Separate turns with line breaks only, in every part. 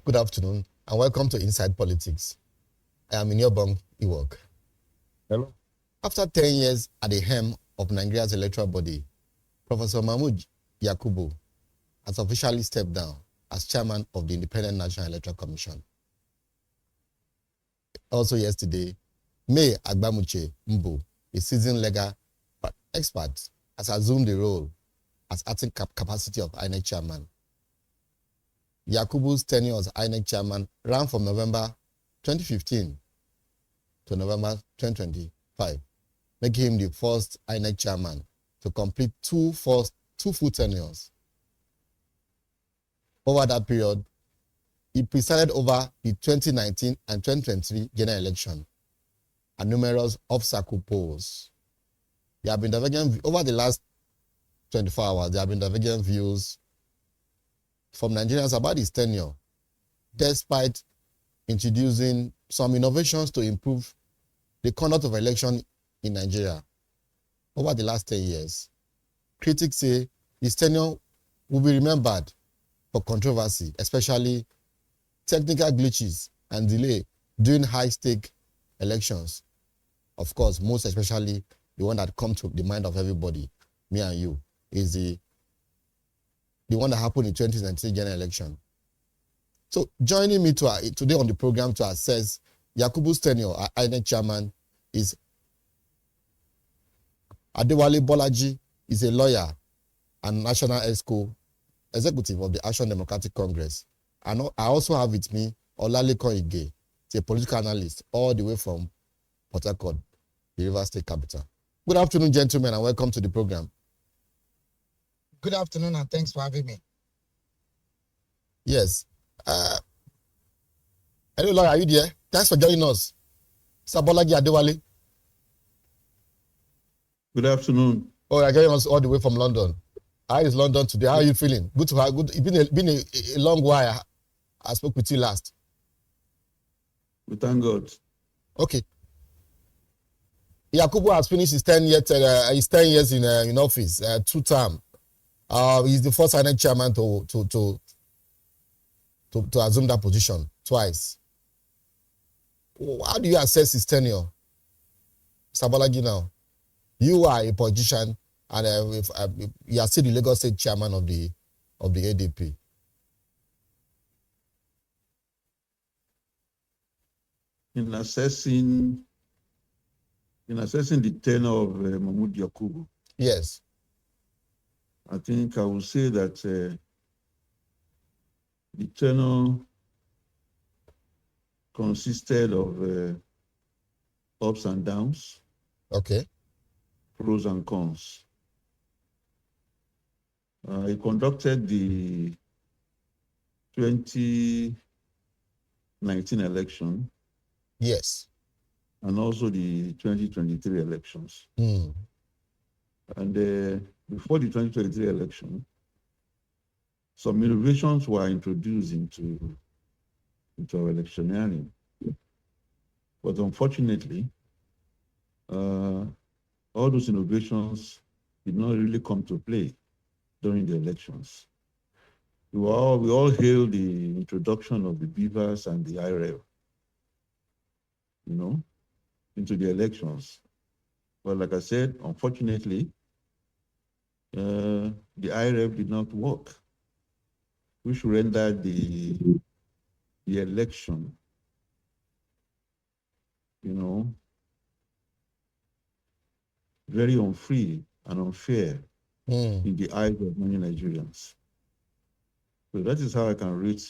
Good afternoon, and welcome to Inside Politics. I am Iniobong Iwok.
Hello.
After 10 years at the helm of Nigeria's electoral body, Professor Mahmood Yakubu has officially stepped down as chairman of the Independent National Electoral Commission. Also yesterday, May Agbamuche Mbo, a seasoned legal expert, has assumed the role as acting capacity of INEC Chairman. Yakubu's tenure as INEC Chairman ran from November 2015 to November 2025, making him the first INEC Chairman to complete two full tenures. Over that period, he presided over the 2019 and 2023 general election and numerous off-cycle polls. There have been divergent over the last 24 hours. There have been divergent views from Nigerians about his tenure, despite introducing some innovations to improve the conduct of election in Nigeria. Over the last 10 years, critics say his tenure will be remembered for controversy, especially technical glitches and delay during high-stake elections. Of course, most especially the one that comes to the mind of everybody, me and you, is the one that happened in 2019 general election. So joining me today on the program to assess Yakubu's tenure as INEC Chairman is Adewale Bolaji. Is a lawyer and national ESCO executive of the Action Democratic Congress. And I also have with me Olalekan, a political analyst all the way from Port Harcourt, the River State capital. Good afternoon, gentlemen, and welcome to the program.
Good afternoon, and thanks for having me.
Yes. Hello, lawyer, are you there? Thanks for joining us. Sir Bolaji Adewale.
Good afternoon.
Oh, you're joining us all the way from London. How is London today? How are you feeling? Good to have. Good. It's been a long while. I spoke with you last.
We thank God.
Okay. Yakubu has finished his 10 years in office, 2 terms. He's the first INEC chairman to assume that position twice. How do you assess his tenure? Sabalagi, now, you are a politician and you are still the Lagos State chairman of the ADP.
In assessing the tenure of Mahmood Yakubu,
yes,
I think I will say that the tenure consisted of ups and downs,
okay,
pros and cons. He conducted the 2019 election,
yes,
and also the 2023 elections.
Mm.
And before the 2023 election, some innovations were introduced into our electioneering. But unfortunately, all those innovations did not really come to play during the elections. We all hailed the introduction of the BVAS and the IReV, into the elections. But like I said, unfortunately, the IReV did not work, which rendered the election, very unfree and unfair in the eyes of many Nigerians. So that is how I can rate.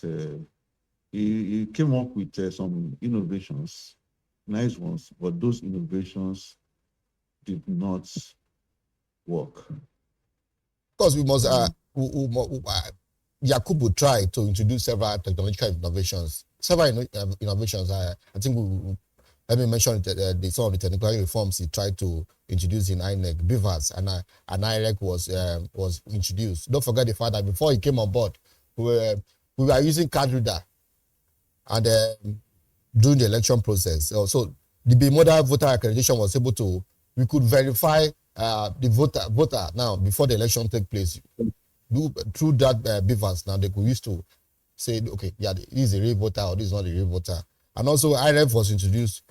He came up with some innovations, nice ones, but those innovations did not work.
Of course, we must. Yakubu tried to introduce several technological innovations. Innovations. I think let me mention some of the technical reforms he tried to introduce in INEC. BVAS and IReV was introduced. Don't forget the fact that before he came on board, we were using card reader and during the election process. So the bimodal voter accreditation was able to, we could verify the voter now before the election take place. Through that BVAS now they could use to say, okay, yeah, this is a real voter or this is not a real voter. And also, IReV was introduced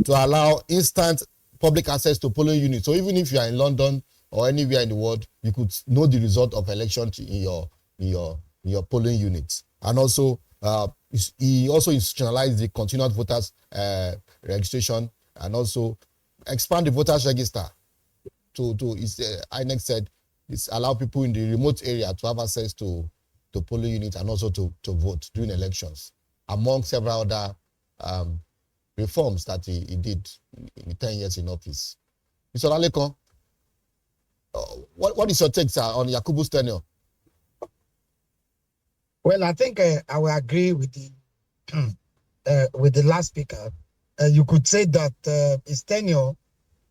to allow instant public access to polling units. So even if you are in London or anywhere in the world, you could know the result of election in your polling units. And also, he also institutionalized the continuous voters registration and also expand the voters register INEC said it's allow people in the remote area to have access to polling units and also to vote during elections, among several other reforms that he did in 10 years in office. Mr. Olalekan, what is your take, sir, on Yakubu's tenure?
Well, I think I will agree with the last speaker. You could say that his tenure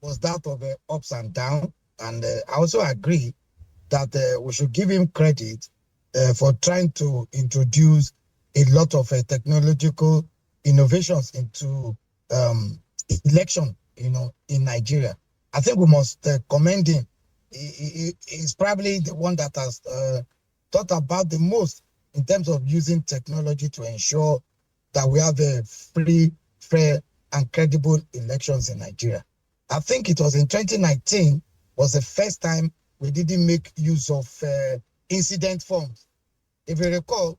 was that of ups and downs, and I also agree that we should give him credit for trying to introduce a lot of technological innovations into election, in Nigeria. I think we must commend him. He's probably the one that has thought about the most in terms of using technology to ensure that we have a free, fair, and credible elections in Nigeria. I think it was in 2019 was the first time we didn't make use of incident forms. If you recall,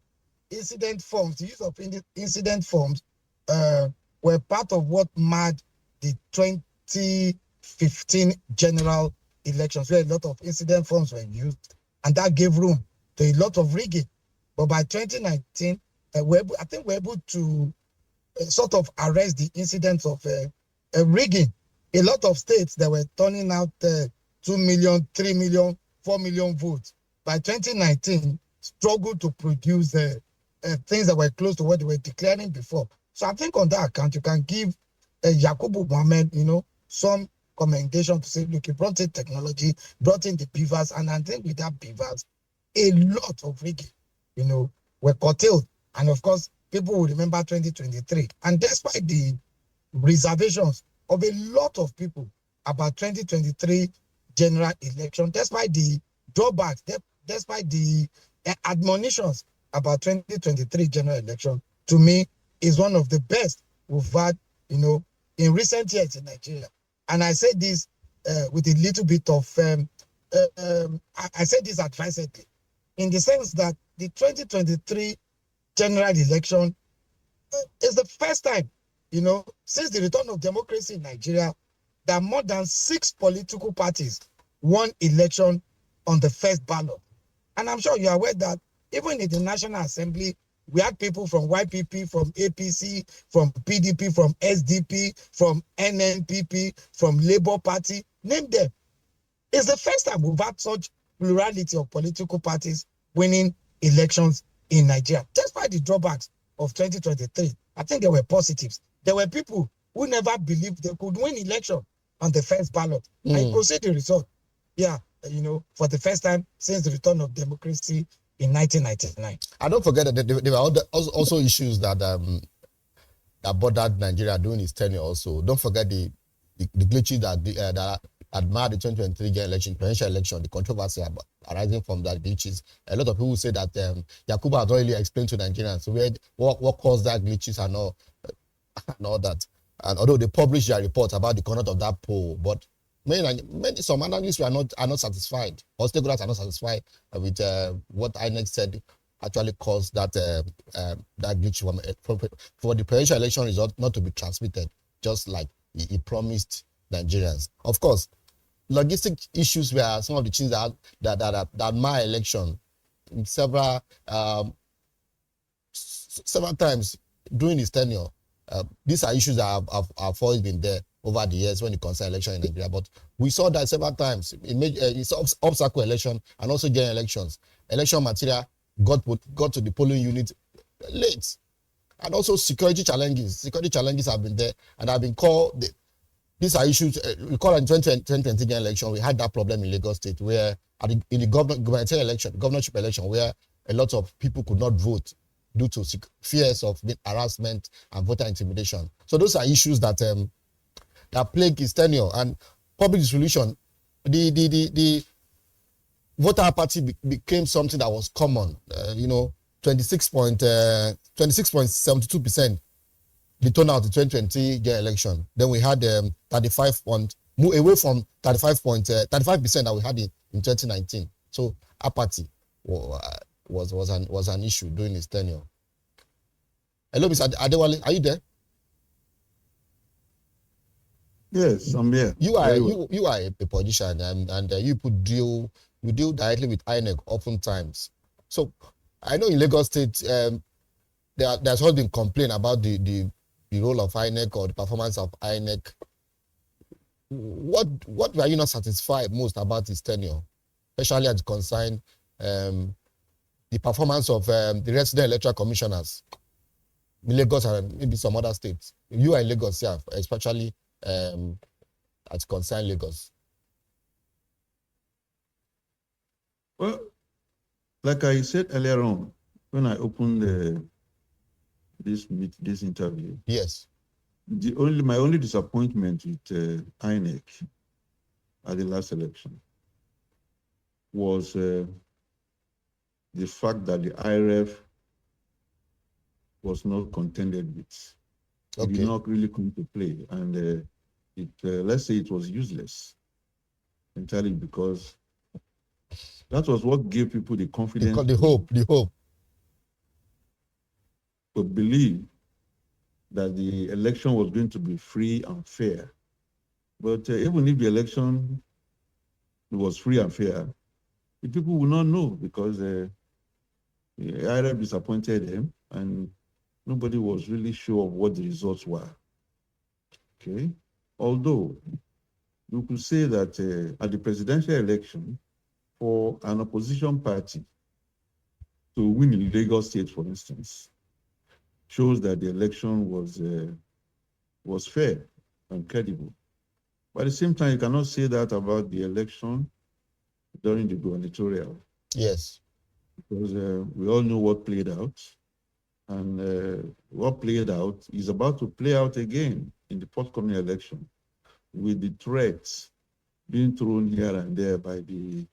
incident forms, the use of incident forms were part of what marred the 2015 general elections, where a lot of incident forms were used, and that gave room to a lot of rigging. But by 2019, I think we're able to sort of arrest the incidents of rigging. A lot of states that were turning out 2 million, 3 million, 4 million votes by 2019 struggled to produce things that were close to what they were declaring before. So I think on that account, you can give Yakubu Mohammed, some commendation to say, look, he brought in technology, brought in the BVAS, and I think with that BVAS, a lot of rigging, were curtailed. And of course, people will remember 2023. And despite the reservations of a lot of people about 2023 general election, despite the drawbacks, despite the admonitions about 2023 general election, to me, is one of the best we've had, in recent years in Nigeria. And I say this with a little bit of, I say this advisedly, in the sense that the 2023 general election is the first time, since the return of democracy in Nigeria, that more than 6 political parties won election on the first ballot. And I'm sure you're aware that even in the National Assembly, we had people from YPP, from APC, from PDP, from SDP, from NNPP, from Labour Party, name them. It's the first time we've had such plurality of political parties winning elections in Nigeria. Despite the drawbacks of 2023, I think there were positives. There were people who never believed they could win election on the first ballot. And you could see the result. Yeah, for the first time since the return of democracy in 1999.
I don't forget that there were also issues that bothered Nigeria during his tenure also. Don't forget the glitches that marred the 2023 presidential election, the controversy arising from that glitches. A lot of people say that Yakubu has not really explained to Nigerians what caused that glitches and all that. And although they published their report about the conduct of that poll, but some analysts are not satisfied, or stakeholders are not satisfied with what INEC said actually caused that glitch for the presidential election result not to be transmitted, just like he promised Nigerians. Of course, logistic issues were some of the things that my election several times during his tenure. These are issues that have always been there over the years when it concerns election in Nigeria. But we saw that several times. It's obstacle election and also general elections. Election material got to the polling unit late. And also security challenges. Security challenges have been there and have been called. These are issues. Recall in 2020 general election, we had that problem in Lagos State where in the governorship election, where a lot of people could not vote due to fears of harassment and voter intimidation. So those are issues that plague his tenure. And public dissolution, the voter apathy became something that was common, to 26.72% the turnout in 2020 general election. Then we had 35 move away from 35% that we had in 2019. So apathy was an issue during his tenure. Hello, Mr. Adewale, are you there?
Yes, I'm here.
You are a politician, and you deal directly with INEC oftentimes. So I know in Lagos State there's always been complaint about the role of INEC or the performance of INEC. What were you not satisfied most about his tenure, especially as it concerned the performance of the resident electoral commissioners in Lagos and maybe some other states? You are in Lagos, yeah, especially as concerned Lagos.
Well, like I said earlier on, when I opened this interview,
yes,
my only disappointment with INEC at the last election was the fact that the IReV was not contended with. It did not really come to play, and let's say it was useless entirely because that was what gave people the confidence,
the hope
to believe that the election was going to be free and fair. But even if the election was free and fair, the people will not know because the IReV disappointed them and nobody was really sure of what the results were. Okay, although you could say that at the presidential election, for an opposition party to win in Lagos State, for instance, shows that the election was fair and credible. But at the same time, you cannot say that about the election during the gubernatorial.
Yes.
Because we all know what played out. And what played out is about to play out again in the forthcoming election with the threats being thrown here and there by the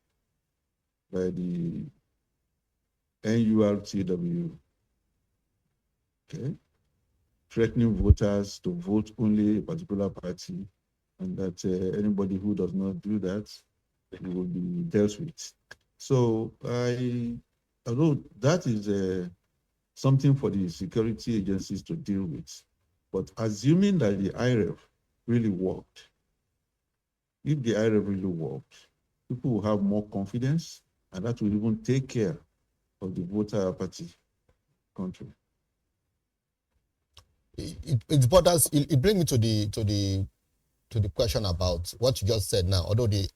NURTW, okay, threatening voters to vote only a particular party, and that anybody who does not do that will be dealt with. So although that is something for the security agencies to deal with, but assuming that the IReV really worked, if the IReV really worked, people will have more confidence, and that will even take care of the voter apathy country.
It borders. It brings me to the question about what you just said now. Although the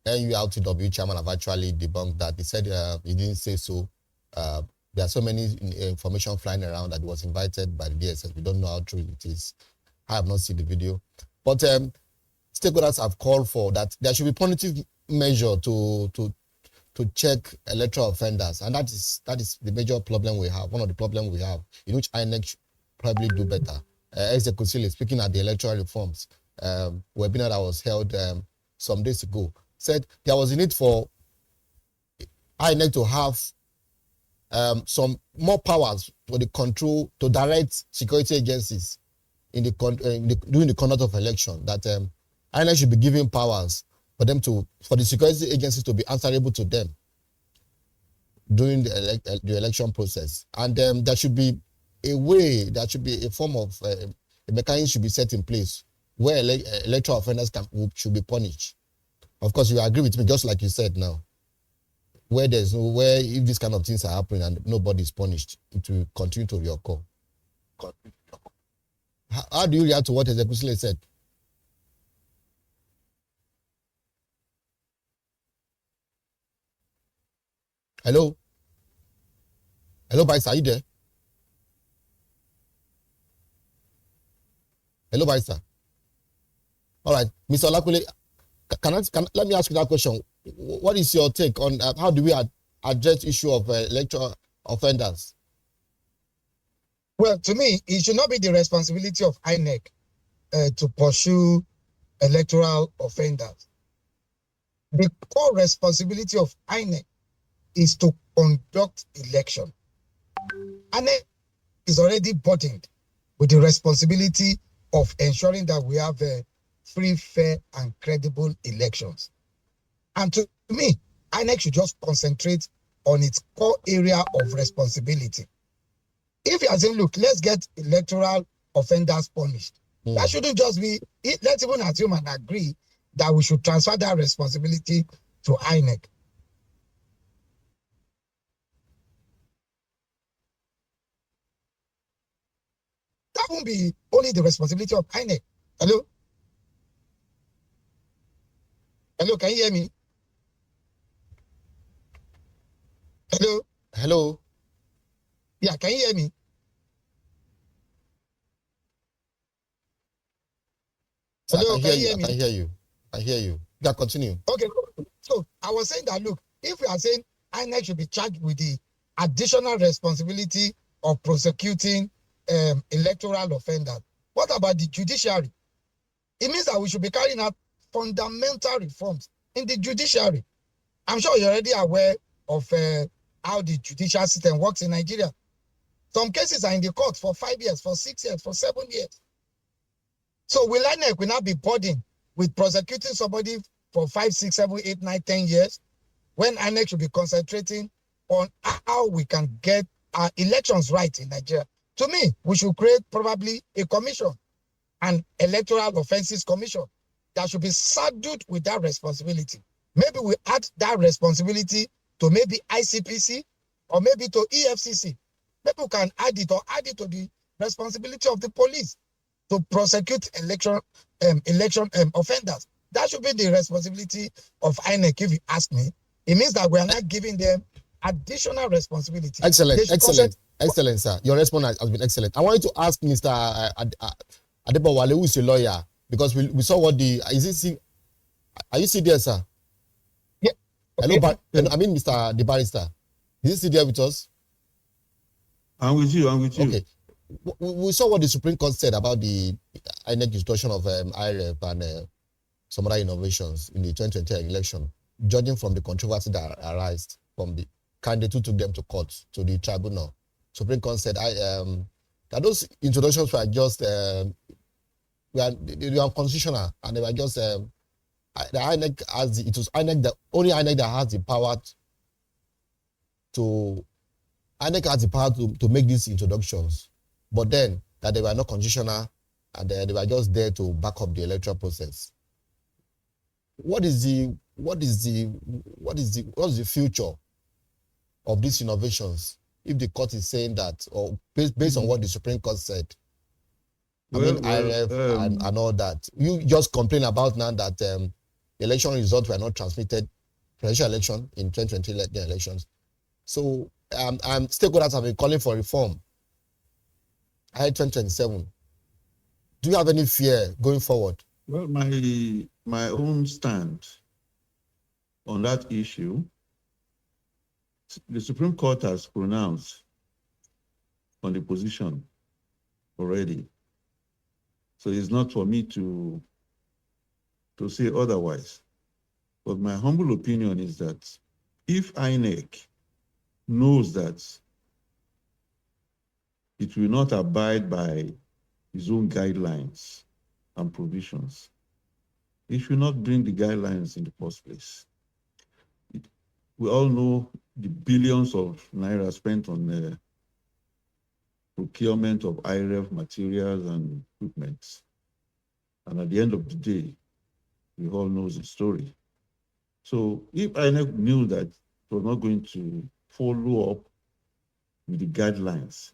NURTW chairman have actually debunked that, he said he didn't say so. There are so many information flying around that he was invited by the DSS. We don't know how true it is. I have not seen the video, but stakeholders have called for that there should be punitive measure to check electoral offenders, and that is the major problem we have. One of the problems we have, in which INEC should probably do better. Ezekwesili, speaking at the electoral reforms webinar that was held some days ago, said there was a need for INEC to have some more powers for the control to direct security agencies during the conduct of election. That INEC should be given powers for the security agencies to be answerable to them during the election process, and there should be a way, there should be a form of a mechanism should be set in place where electoral offenders should be punished. Of course, you agree with me, just like you said now. Where if these kind of things are happening and nobody is punished, it will continue to reoccur. How do you react to what Ezekwesili said? Hello, Baisa, are you there? Hello, Baisa. All right, Mr. Olakule, let me ask you that question. What is your take on how do we address the issue of electoral offenders?
Well, to me, it should not be the responsibility of INEC to pursue electoral offenders. The core responsibility of INEC is to conduct election. INEC is already burdened with the responsibility of ensuring that we have free, fair, and credible elections. And to me, INEC should just concentrate on its core area of responsibility. If you are saying, look, let's get electoral offenders punished, that shouldn't just be, let's even assume and agree that we should transfer that responsibility to INEC. That won't be only the responsibility of INEC. Hello? Hello, can you hear me? Hello?
Hello?
Yeah, can you hear me? Hello, can you hear me?
I hear you. I hear you. Yeah, continue.
Okay, so I was saying that, look, if we are saying INEC should be charged with the additional responsibility of prosecuting electoral offenders, what about the judiciary? It means that we should be carrying out fundamental reforms in the judiciary. I'm sure you're already aware of how the judicial system works in Nigeria. Some cases are in the court for 5 years, for 6 years, for 7 years. So will INEC not be burdened with prosecuting somebody for 5, 6, 7, 8, 9, 10 years, when INEC should be concentrating on how we can get our elections right in Nigeria? To me, we should create probably a commission, an Electoral Offences Commission, that should be saddled with that responsibility. Maybe we add that responsibility to maybe ICPC or maybe to EFCC. Maybe we can add it to the responsibility of the police to prosecute election offenders. That should be the responsibility of INEC, if you ask me. It means that we are not giving them additional responsibility.
Excellent, sir. Your response has been excellent. I want you to ask Mr. Adewale, who is a lawyer, because we saw what are you still there, sir?
Yeah.
Okay. Hello, I mean, Mr. the barrister. Is he still there with us?
I'm with you.
Okay. We saw what the Supreme Court said about the INEC introduction of IReV and some other innovations in the 2020 election, judging from the controversy that arose from the candidate who took them to court, to the tribunal. Supreme Court said that those introductions were just they were unconstitutional, and they were just the INEC it was INEC, the only INEC that has the power to make these introductions, but then that they were not constitutional, and they were just there to back up the electoral process. What is the future of these innovations if the court is saying that, or based on what the Supreme Court said? IReV and all that. You just complain about now that the election results were not transmitted, presidential election in 2020 elections. So stakeholders have been calling for reform ahead 2027. Do you have any fear going forward?
Well, my own stand on that issue, the Supreme Court has pronounced on the position already. So it's not for me to say otherwise. But my humble opinion is that if INEC knows that it will not abide by its own guidelines and provisions, it should not bring the guidelines in the first place. We all know the billions of naira spent on the procurement of IReV materials and equipment. And at the end of the day, we all know the story. So if INEC knew that it was not going to follow up with the guidelines,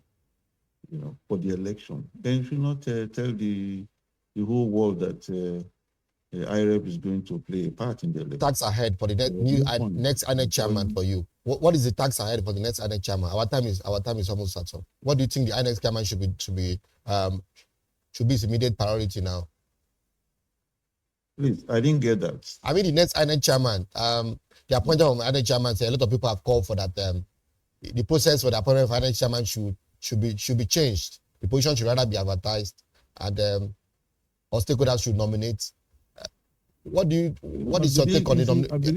for the election, then you should not tell the whole world that IReV is going to play a part in the election.
Tax ahead for the next INEC chairman for you. What is the tax ahead for the next INEC chairman? Our time is almost up. What do you think the INEC chairman should be his immediate priority now?
Please, I didn't get that.
I mean, the next INEC chairman, the appointment of INEC chairman, a lot of people have called for that. The process for the appointment of INEC chairman should be changed. The position should rather be advertised, and or stakeholders should nominate. What is your take on the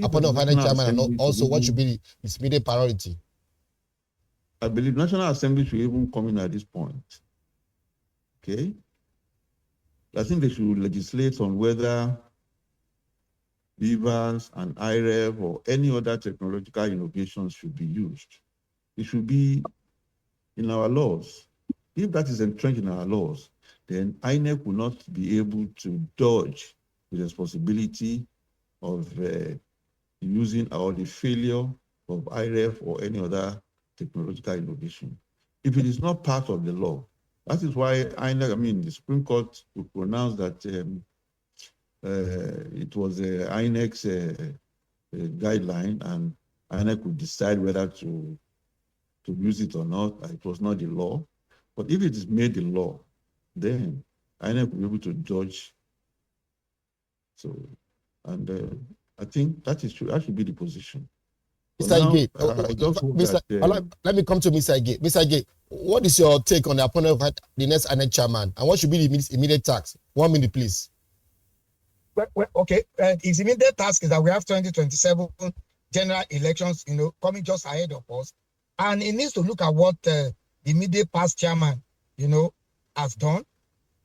appointment of INEC chairman, and also what should be his immediate priority?
I believe the next INEC chairman should be the
Also, what should be his immediate priority?
I believe National Assembly should even come in at this point. Okay? I think they should legislate on whether BVAS and IReV or any other technological innovations should be used. It should be in our laws. If that is entrenched in our laws, then INEC will not be able to dodge the responsibility of using or the failure of IReV or any other technological innovation. If it is not part of the law, that is why INEC, the Supreme Court will pronounce that it was INEC's guideline, and INEC would decide whether to use it or not. It was not the law. But if it is made the law, then INEC will be able to judge. So, and I think that should be the position.
Mr. Ige, let me come to Mr. Ige. Mr. Ige, what is your take on the appointment of the next INEC chairman, and what should be the immediate task? 1 minute, please.
Well, okay. His immediate task is that we have 2027 general elections, coming just ahead of us, and he needs to look at what the immediate past chairman, has done,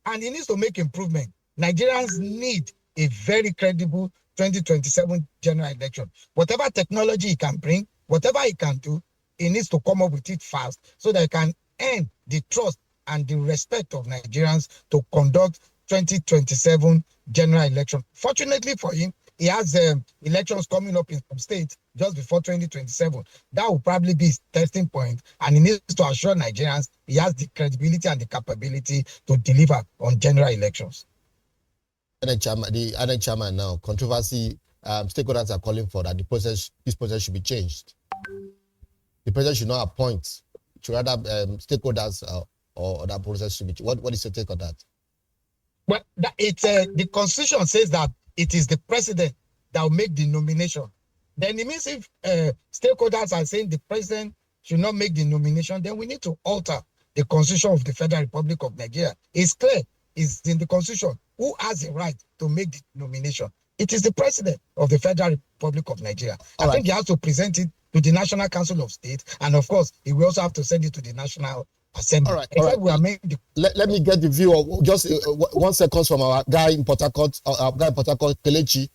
and he needs to make improvement. Nigerians need a very credible 2027 general election. Whatever technology he can bring, whatever he can do, he needs to come up with it fast so that he can earn the trust and the respect of Nigerians to conduct 2027 general election. Fortunately for him, he has elections coming up in some states just before 2027. That will probably be his testing point, and he needs to assure Nigerians he has the credibility and the capability to deliver on general elections.
The INEC chairman now, controversy, stakeholders are calling for that this process should be changed. The president should not appoint, should rather stakeholders or that process should be. What is your take on that?
Well, the Constitution says that it is the president that will make the nomination. Then it means if stakeholders are saying the president should not make the nomination, then we need to alter the Constitution of the Federal Republic of Nigeria. It's clear, it's in the Constitution. Who has the right to make the nomination? It is the president of the Federal Republic of Nigeria. I think he has to present it to the National Council of State, and of course, he will also have to send it to the National Assembly.
All right. Let me get the view of just 1 second from our guy in Port Harcourt, Kelechi.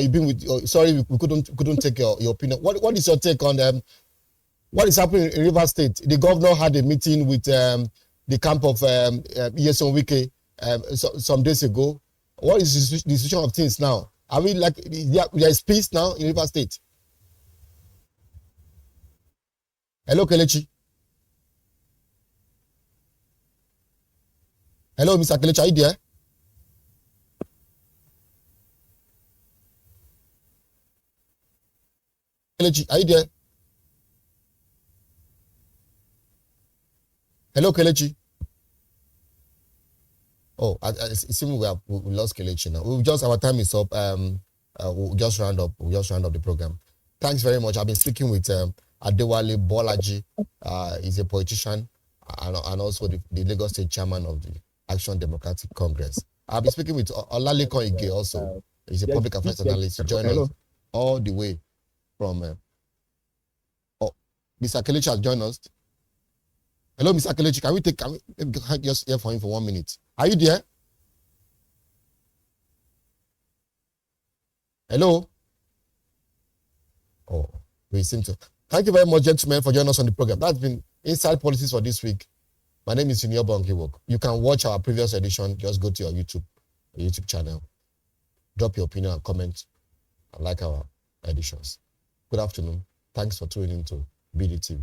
You've been with. Sorry, we couldn't take your opinion. What is your take on what is happening in Rivers State? The governor had a meeting with the camp of Nyesom Wike some days ago. What is the situation of things now? Are we like there is peace now in Rivers State? Hello, Kelechi. Hello, Mr. Kelechi, are you there? Kelechi, are you there? Hello, Kelechi. Oh, it seems we lost Kelechi now. Our time is up. We'll just round up the program. Thanks very much. I've been speaking with Adewale Bolaji. He's a politician and also the Lagos State Chairman of the Action Democratic Congress. I'll be speaking with Olalekan also. He's a public affairs analyst. Join us all the way from. Mr. Kelechi has joined us. Hello, Mr. Kelechi. Can we just hear from him for 1 minute? Are you there? Hello. Oh, we seem to. Thank you very much, gentlemen, for joining us on the program. That's been Inside Politics for this week. My name is Iniobong Iwok. You can watch our previous edition. Just go to your YouTube channel. Drop your opinion and comment. And like our editions. Good afternoon. Thanks for tuning in to BDTV.